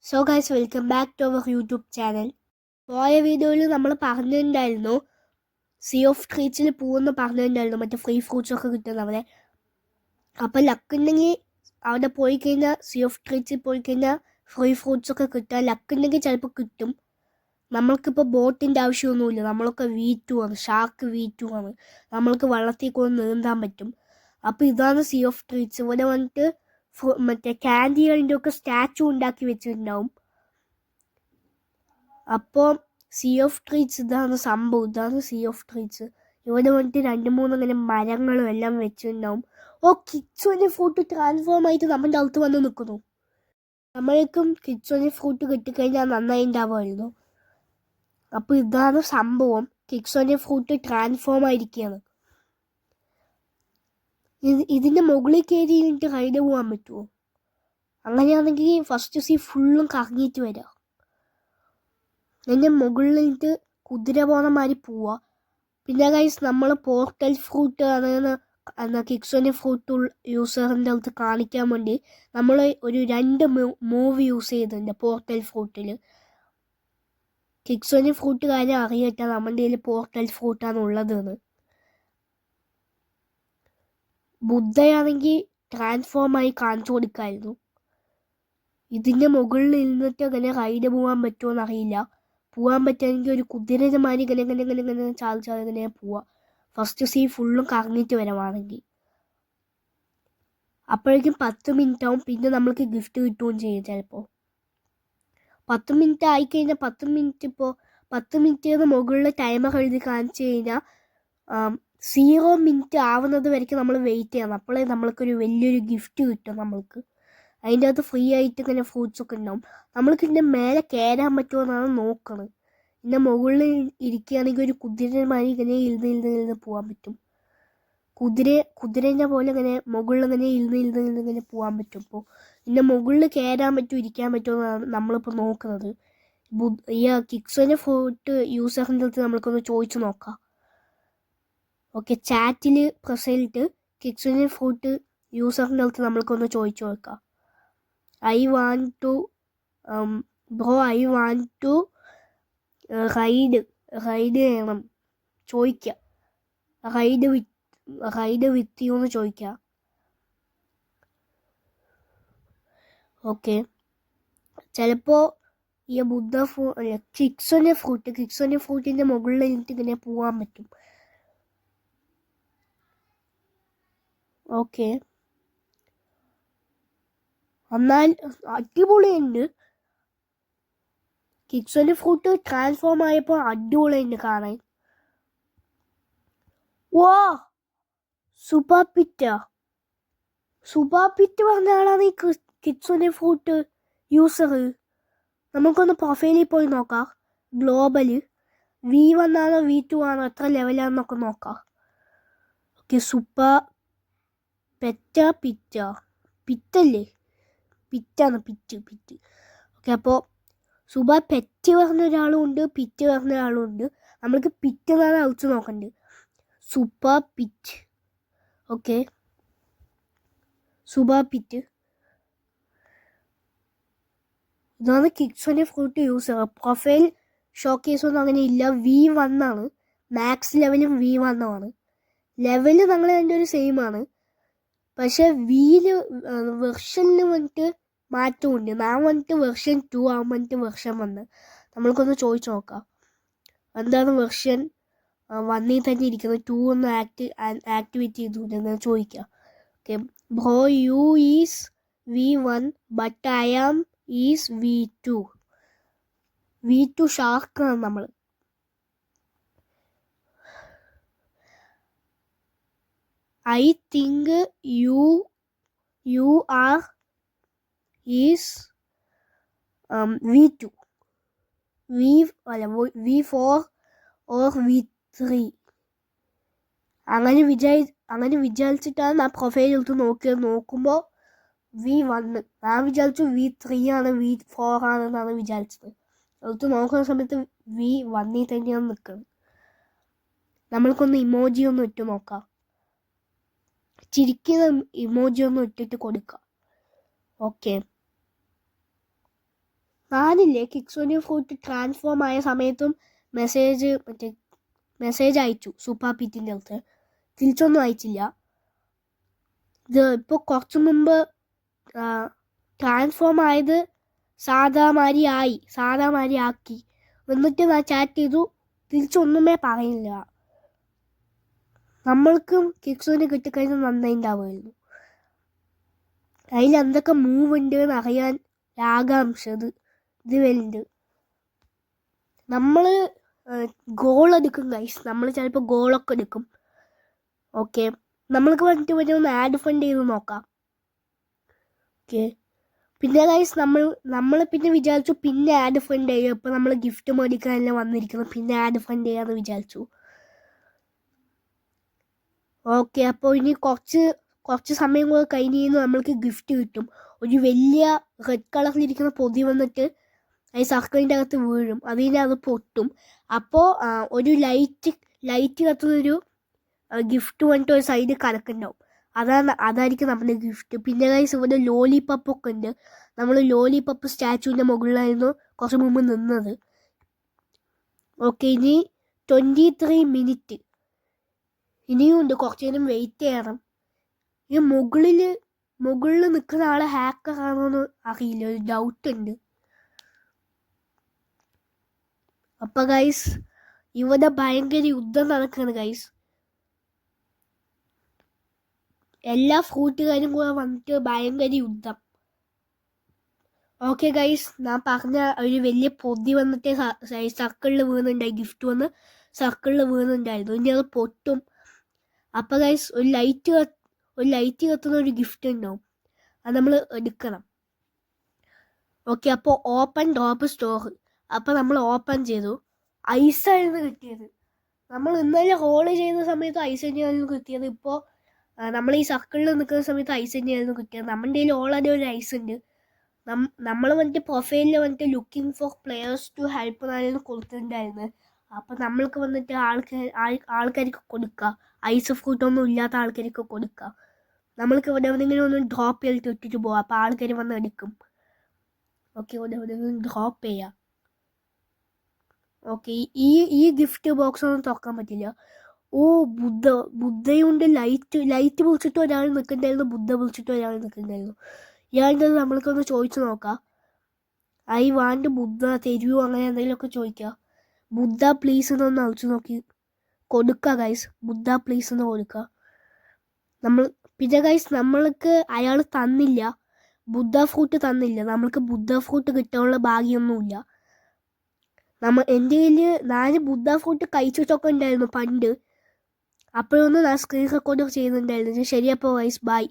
So guys welcome back to our YouTube channel. പോയ വീഡിയോയിൽ നമ്മൾ പറഞ്ഞിട്ടുണ്ടായിരുന്നു സീ ഓഫ് ട്രീറ്റ്സിൽ പോകുമെന്ന് പറഞ്ഞിട്ടുണ്ടായിരുന്നു, മറ്റേ ഫ്രീ ഫ്രൂട്ട്സൊക്കെ കിട്ടുന്ന അവിടെ. അപ്പോൾ ലക്കുണ്ടെങ്കിൽ അവിടെ പോയി കഴിഞ്ഞാൽ സീ ഓഫ് ട്രീറ്റ്സിൽ പോയി കഴിഞ്ഞാൽ ഫ്രീ ഫ്രൂട്ട്സൊക്കെ കിട്ടുക. ലക്കുണ്ടെങ്കിൽ ചിലപ്പോൾ കിട്ടും. നമ്മൾക്കിപ്പോൾ ബോട്ടിൻ്റെ ആവശ്യമൊന്നുമില്ല, നമ്മളൊക്കെ V2 ആണ്, ഷാർക്ക് V2 ആണ്. നമ്മൾക്ക് വള്ളത്തിൽ കൊണ്ട് നീന്താൻ പറ്റും. അപ്പോൾ ഇതാണ് സീ ഓഫ് ട്രീറ്റ്സ്. ഇവിടെ വന്നിട്ട് മറ്റേ ക്യാൻഡികളുടെ ഒക്കെ സ്റ്റാച്ചു ഉണ്ടാക്കി വെച്ചിട്ടുണ്ടാവും. അപ്പോൾ സീ ഓഫ് ട്രീറ്റ്സ് ഇതാണ് സംഭവം, ഇതാണ് സീ ഓഫ് ട്രീറ്റ്സ്. ഇവിടെ വന്നിട്ട് 2-3 ഇങ്ങനെ മരങ്ങളും എല്ലാം വെച്ചിട്ടുണ്ടാവും. കിഡ്സോന്റെ ഫ്രൂട്ട് ട്രാൻസ്ഫോം ആയിട്ട് നമ്മുടെ അടുത്ത് വന്ന് നിൽക്കുന്നു. നമ്മൾക്കും കിഡ്സോന്റെ ഫ്രൂട്ട് കിട്ടിക്കഴിഞ്ഞാൽ നന്നായി ഉണ്ടാവുമായിരുന്നു. അപ്പോൾ ഇതാണ് സംഭവം, കിഡ്സോന്റെ ഫ്രൂട്ട് ട്രാൻസ്ഫോം ആയിരിക്കുകയാണ്. ഇതിൻ്റെ മുകളിൽ കയറി കഴിഞ്ഞിട്ട് റൈഡ് പോകാൻ പറ്റുമോ? അങ്ങനെയാണെങ്കിൽ ഫസ്റ്റ് സീ ഫുള്ളും കറങ്ങിയിട്ട് വരാം. അതിൻ്റെ മുകളിൽ നിന്നിട്ട് കുതിര പോകുന്ന മാതിരി പോവുക. പിന്നെ ഗൈസ് നമ്മൾ പോർട്ടൽ ഫ്രൂട്ട് ആണ് കിക്സോന്റെ ഫ്രൂട്ട് യൂസറിൻ്റെ അടുത്ത് കാണിക്കാൻ വേണ്ടി നമ്മൾ ഒരു 2 മൂവ് യൂസ് ചെയ്തിട്ടുണ്ട് പോർട്ടൽ ഫ്രൂട്ടിൽ. കിക്സോന്റെ ഫ്രൂട്ട് കാര്യം അറിയട്ടെ നമ്മുടെ കയ്യിൽ പോർട്ടൽ ഫ്രൂട്ടാണ് ഉള്ളതെന്ന്. ബുദ്ധയാണെങ്കിൽ ട്രാൻസ്ഫോം ആയി കാണിച്ചു കൊടുക്കായിരുന്നു. ഇതിൻ്റെ മുകളിൽ നിന്നിട്ട് അങ്ങനെ റൈഡ് പോകാൻ പറ്റുമോ എന്നറിയില്ല. പോകാൻ പറ്റുമെങ്കിൽ ഒരു കുതിരയുടെ മാതിരി ഇങ്ങനെ ചാൽ പോവാം. ഫസ്റ്റ് സീ ഫുള്ളും കറങ്ങിയിട്ട് വരവാണെങ്കിൽ. അപ്പോഴേക്കും 10 മിനിറ്റ് ആവും. പിന്നെ നമ്മൾക്ക് ഗിഫ്റ്റ് കിട്ടുകയും ചെയ്യും ചിലപ്പോൾ. 10 മിനിറ്റ് ആയിക്കഴിഞ്ഞാൽ 10 മിനിറ്റ് മുകളിൽ ടൈമർ എഴുതി കാണിച്ചു കഴിഞ്ഞാൽ 0 മിനിറ്റ് ആവുന്നത് വരയ്ക്ക് നമ്മൾ വെയിറ്റ് ചെയ്യണം. അപ്പോഴേ നമ്മൾക്കൊരു വലിയൊരു ഗിഫ്റ്റ് കിട്ടും. നമ്മൾക്ക് അതിൻ്റെ അകത്ത് ഫ്രീ ആയിട്ട് ഇങ്ങനെ ഫ്രൂട്ട്സൊക്കെ ഉണ്ടാവും. നമ്മൾക്ക് ഇതിൻ്റെ മേലെ കയറാൻ പറ്റുമോ എന്നാണ് നോക്കുന്നത്. ഇതിൻ്റെ മുകളിൽ ഇരിക്കുകയാണെങ്കിൽ ഒരു കുതിരമാരി ഇങ്ങനെ ഇരുന്ന് പോകാൻ പറ്റും. കുതിരേൻ്റെ പോലെ ഇങ്ങനെ മുകളിൽ ഇങ്ങനെ ഇരുന്ന് പോകാൻ പറ്റും. ഇപ്പോൾ ഇതിൻ്റെ മുകളിൽ കയറാൻ പറ്റുമോ ഇരിക്കാൻ പറ്റുമോ എന്നാണ് നമ്മളിപ്പോൾ നോക്കുന്നത്. ഈ കിക്സോൻ്റെ ഫ്രൂട്ട് യൂസറിൻ്റെ അടുത്ത് നമ്മൾക്കൊന്ന് ചോദിച്ചു നോക്കാം. ഓക്കെ, ചാറ്റിൽ പ്രസ് ചെയ്തിട്ട് കിക്സോൻ്റെ ഫ്രൂട്ട് യൂസറിൻ്റെ അടുത്ത് നമ്മൾക്കൊന്ന് ചോദിച്ചു നോക്കാം. I want to റൈഡ് ചെയ്യണം ചോദിക്കുക. റൈഡ് വിത്ത് യു എന്ന് ചോദിക്കുക. ഓക്കെ, ചിലപ്പോൾ ഈ കിക്സോന്റെ ഫ്രൂട്ടിൻ്റെ മുകളിൽ നിന്നിട്ട് ഇങ്ങനെ പോകാൻ പറ്റും. ഓക്കെ, എന്നാൽ അടിപൊളിയുണ്ട്. കിക്സോന്റെ ഫ്രൂട്ട് ട്രാൻസ്ഫോം ആയപ്പോൾ അടിപൊളിയുണ്ട് കാണാൻ. വാ, സുബാപിറ്റ പറഞ്ഞ ആളാണ് ഈ കിക്സോന്റെ ഫ്രൂട്ട് യൂസർ. നമുക്കൊന്ന് പ്രൊഫൈലിൽ പോയി നോക്കാം. ഗ്ലോബല് V1 ആണോ V2 ആണോ എത്ര ലെവലാണെന്നൊക്കെ നോക്കാം. ഓക്കെ, പിറ്റല്ലേ, പിറ്റാണ് പിറ്റ്. ഓക്കെ, അപ്പോൾ പെറ്റ് പറഞ്ഞ ഒരാളും ഉണ്ട്, പിറ്റ് പറഞ്ഞ ഒരാളും ഉണ്ട്. നമ്മൾക്ക് പിറ്റ് എന്നാണ് അഴിച്ചു നോക്കണ്ടത്. പിറ്റ്. ഓക്കെ, പിറ്റ് ഇതാണ് കിക്സോന്റെ ഫ്രൂട്ട് യൂസർ. പ്രൊഫൈൽ ഷോക്കേസ് ഒന്നും അങ്ങനെ ഇല്ല. V1 ആണ്, മാക്സ് ലെവലും V1 ആണ്. ലെവല് നമ്മൾ അതിൻ്റെ ഒരു സെയിം ആണ്. പക്ഷെ വെർഷനിൽ വന്നിട്ട് മാറ്റമുണ്ട്. ഞാൻ വന്നിട്ട് വെർഷൻ 2 ആകും, വന്നിട്ട് വെർഷൻ 1. നമ്മൾക്കൊന്ന് ചോദിച്ചു നോക്കാം എന്താണ് വെർഷൻ 1 തന്നെ ഇരിക്കുന്നത്. 2 ഒന്ന് ആക്ടിവേറ്റ് ചെയ്തു ചോദിക്കാം. Okay, bro you is V1 but I am is V2 ഷാർക്കാണ് നമ്മൾ. I think you are is V2 V4 or V3 അങ്ങനെ വിചാരിച്ചിട്ടാണ് ആ പ്രൊഫൈൽ എടുത്ത് നോക്കുമ്പോൾ V1. ഞാൻ വിചാരിച്ചു V3 ആണ് V4 ആണെന്നാണ് വിചാരിച്ചത്. എടുത്ത് നോക്കുന്ന സമയത്ത് V1 തന്നെയാണ് നിൽക്കുന്നത്. നമ്മൾക്കൊന്ന് ഇമോജി ഒന്ന് ഇട്ട് നോക്കാം. ചിരിക്കുന്ന ഇമോജി ഒന്ന് ഇട്ടിട്ട് കൊടുക്കാം. ഓക്കെ, ഞാനില്ലേ കിക്സോനിയ ഫ്രൂട്ട് ട്രാൻസ്ഫോം ആയ സമയത്തും മെസ്സേജ് അയച്ചു സൂപ്പർ പീറ്റിൻ്റെ അടുത്ത്. തിരിച്ചൊന്നും അയച്ചില്ല. ഇത് ഇപ്പോൾ കുറച്ച് മുമ്പ് ട്രാൻസ്ഫോം ആയത് സാധാ മാതിരി ആക്കി. എന്നിട്ട് ഞാൻ ചാറ്റ് ചെയ്തു, തിരിച്ചൊന്നുമേ പറയില്ല. നമ്മൾക്കും കിക്സോന് കിട്ടിക്കഴിഞ്ഞാൽ നന്നായിണ്ടാവുമായിരുന്നു. അതിൽ എന്തൊക്കെ മൂവ് ഉണ്ട് എന്ന് അറിയാൻ ആകാംക്ഷ ഇത് വരുന്നുണ്ട്. നമ്മൾ ഗോൾ എടുക്കും ഗൈസ്. നമ്മൾ ചിലപ്പോൾ ഗോളൊക്കെ എടുക്കും. ഓക്കെ, നമ്മൾക്ക് വേണ്ടിയിട്ട് ഒന്ന് ആഡ് ഫണ്ട് ചെയ്ത് നോക്കാം. ഓക്കെ, പിന്നെ ഗൈസ് നമ്മൾ പിന്നെ വിചാരിച്ചു പിന്നെ ആഡ് ഫണ്ട് ചെയ്യുക. ഇപ്പോൾ നമ്മൾ ഗിഫ്റ്റ് മേടിക്കാനല്ലേ വന്നിരിക്കുന്നത്, പിന്നെ ആഡ് ഫണ്ട് ചെയ്യാമെന്ന് വിചാരിച്ചു. ഓക്കെ, അപ്പോൾ ഇനി കുറച്ച് സമയം കൂടെ കഴിഞ്ഞ് നമ്മൾക്ക് ഗിഫ്റ്റ് കിട്ടും. ഒരു വലിയ റെഡ് കളറിലിരിക്കുന്ന പൊതി വന്നിട്ട് ഈ സർക്കിളിൻ്റെ അകത്ത് വീഴും. അത് പൊട്ടും. അപ്പോൾ ഒരു ലൈറ്റ് കത്തുന്നൊരു ഗിഫ്റ്റ് വന്നിട്ട് ഒരു സൈഡ് കലക്കുണ്ടാവും. അതായിരിക്കും നമ്മുടെ ഗിഫ്റ്റ്. പിന്നെ ഗൈസ് ഇവിടെ ലോലിപപ്പൊക്കെ ഉണ്ട്. നമ്മൾ ലോലിപപ്പ് സ്റ്റാച്ചുവിൻ്റെ മുകളിലായിരുന്നു കുറച്ച് മുമ്പ് നിന്നത്. ഓക്കെ, ഇനി 23 മിനിറ്റ് ഇനിയും ഉണ്ട്. കുറച്ച് നേരം വെയിറ്റ് ചെയ്യണം. ഈ മുകളിൽ നിൽക്കുന്ന ആളെ ഹാക്കർ ആണോന്ന് അറിയില്ല, ഒരു ഡൗട്ട് ഉണ്ട്. അപ്പം ഗൈസ് ഇവിടെ ഭയങ്കര യുദ്ധം നടക്കുകയാണ് ഗൈസ്. എല്ലാ ഫ്രൂട്ടുകാരും കൂടെ വന്നിട്ട് ഭയങ്കര യുദ്ധം. ഓക്കെ ഗൈസ്, ഞാൻ പറഞ്ഞ ഒരു വലിയ പൊതി വന്നിട്ട് സർക്കിളിൽ വീണുണ്ടായി. ഗിഫ്റ്റ് വന്ന് സർക്കിളിൽ വീണുണ്ടായിരുന്നു. ഇനി അത് പൊട്ടും. അപ്പം ഗൈസ് ഒരു ലൈറ്റ് കത്തുന്ന ഒരു ഗിഫ്റ്റ് ഉണ്ടാവും. അത് നമ്മൾ എടുക്കണം. ഓക്കെ, അപ്പോൾ ഓപ്പൺ ഡ്രോപ്പ് സ്റ്റോർ. അപ്പോൾ നമ്മൾ ഓപ്പൺ ചെയ്തു. ഐസായിരുന്നു കിട്ടിയത്. നമ്മൾ ഇന്നലെ ഹോൾ ചെയ്യുന്ന സമയത്ത് ഐസ് തന്നെയായിരുന്നു കിട്ടിയത്. ഇപ്പോൾ നമ്മൾ ഈ സർക്കിളിൽ നിൽക്കുന്ന സമയത്ത് ഐസ് തന്നെയായിരുന്നു കിട്ടിയത്. നമ്മുടെ കയ്യിൽ ഓൾറെഡി ഒരു ഐസ് ഉണ്ട്. നമ്മൾ വന്നിട്ട് പ്രൊഫൈലിൽ വന്നിട്ട് looking for players to help എന്നായിരുന്നു കൊടുത്തിട്ടുണ്ടായിരുന്നത്. അപ്പം നമ്മൾക്ക് വന്നിട്ട് ആൾക്കാർക്ക് കൊടുക്കുക. ഐസ് ഫ്രൂട്ടൊന്നും ഇല്ലാത്ത ആൾക്കാർക്ക് കൊടുക്കുക. നമ്മൾക്ക് ഇവിടെ എവിടെയെങ്കിലും ഒന്ന് ഡ്രോപ്പ് ചെയ്തിട്ട് ഇട്ടിട്ട് പോവാം. അപ്പോൾ ആൾക്കാർ വന്ന് എടുക്കും. ഓക്കെ, ഇവിടെ എവിടെയെങ്കിലും ഡ്രോപ്പ് ചെയ്യാം. ഓക്കെ, ഈ ഗിഫ്റ്റ് ബോക്സ് ഒന്നും തുറക്കാൻ പറ്റില്ല. ഓ, ബുദ്ധയുണ്ട്. ലൈറ്റ് വിളിച്ചിട്ട് ഒരാൾ നിൽക്കുന്നുണ്ടായിരുന്നു. ബുദ്ധ വിളിച്ചിട്ട് ഒരാൾ നിൽക്കുന്നുണ്ടായിരുന്നു. ഇയാളുടെ നമ്മൾക്കൊന്ന് ചോദിച്ചു നോക്കാം. ഐ വാണ്ട് ബുദ്ധ, തരുവോ, അങ്ങനെ എന്തെങ്കിലുമൊക്കെ ചോദിക്കാം. ബുദ്ധ പ്ലീസ് എന്നൊന്ന് അഴിച്ചു നോക്കി കൊടുക്കുക ഗൈസ്. ബുദ്ധ പ്ലീസ് എന്ന് കൊടുക്കുക. പിന്നെ ഗൈസ് നമ്മൾക്ക് അയാൾ തന്നില്ല, ബുദ്ധ ഫ്രൂട്ട് തന്നില്ല. നമ്മൾക്ക് ബുദ്ധ ഫ്രൂട്ട് കിട്ടാനുള്ള ഭാഗ്യമൊന്നുമില്ല. എൻ്റെ കയ്യിൽ ഞാൻ ബുദ്ധ ഫ്രൂട്ട് കഴിച്ചിട്ടൊക്കെ ഉണ്ടായിരുന്നു പണ്ട്. അപ്പോഴൊന്നും ഞാൻ സ്ക്രീൻ റെക്കോർഡ് ചെയ്യുന്നുണ്ടായിരുന്നു. ശരി, അപ്പോൾ ഗൈസ് ബൈ.